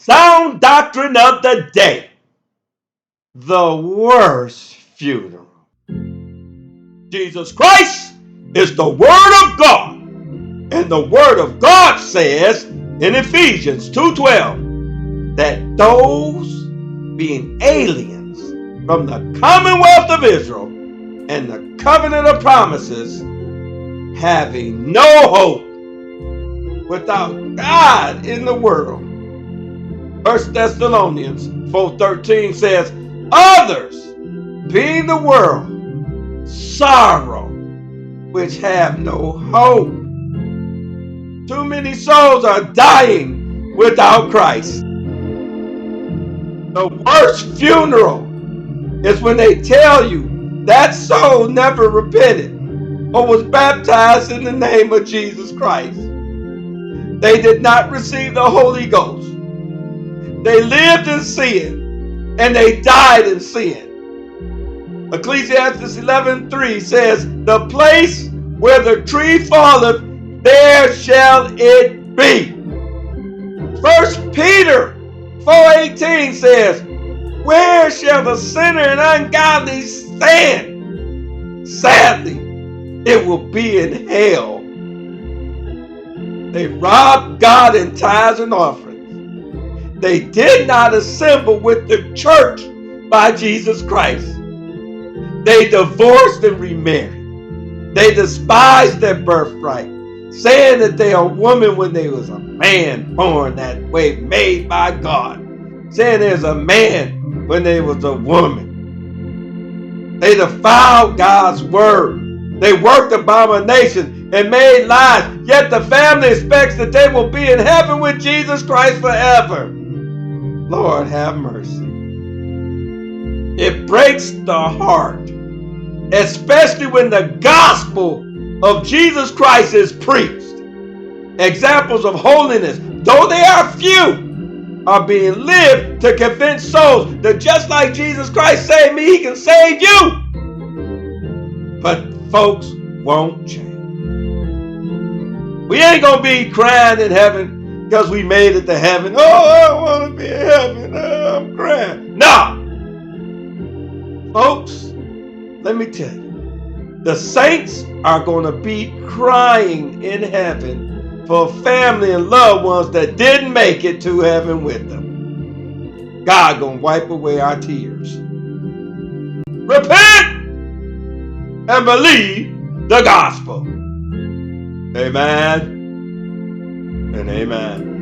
Sound doctrine of the day. The worst funeral. Jesus Christ is the Word of God. And the Word of God says in Ephesians 2:12 that those being aliens from the commonwealth of Israel and the covenant of promises, having no hope, without God in the world. 1 Thessalonians 4:13 says, others, being the world, sorrow, which have no hope. Too many souls are dying without Christ. The worst funeral is when they tell you that soul never repented or was baptized in the name of Jesus Christ. They did not receive the Holy Ghost. They lived in sin and they died in sin. Ecclesiastes 11:3 says, the place where the tree falleth, there shall it be. 1 Peter 4:18 says, where shall the sinner and ungodly stand? Sadly, it will be in hell. They robbed God in tithes and offerings. They did not assemble with the church by Jesus Christ. They divorced and remarried. They despised their birthright, saying that they are a woman when they was a man born that way, made by God. Saying there's a man when they was a woman. They defiled God's word. They worked abomination and made lies. Yet the family expects that they will be in heaven with Jesus Christ forever. Lord have mercy. It breaks the heart, especially when the gospel of Jesus Christ is preached. Examples of holiness, though they are few, are being lived to convince souls that just like Jesus Christ saved me, he can save you. But folks won't change. We ain't gonna be crying in heaven because we made it to heaven. Oh, I want to be in heaven. Oh, I'm crying. No. Folks, let me tell you, the saints are going to be crying in heaven for family and loved ones that didn't make it to heaven with them. God gonna wipe away our tears. Repent and believe the gospel. Amen and amen.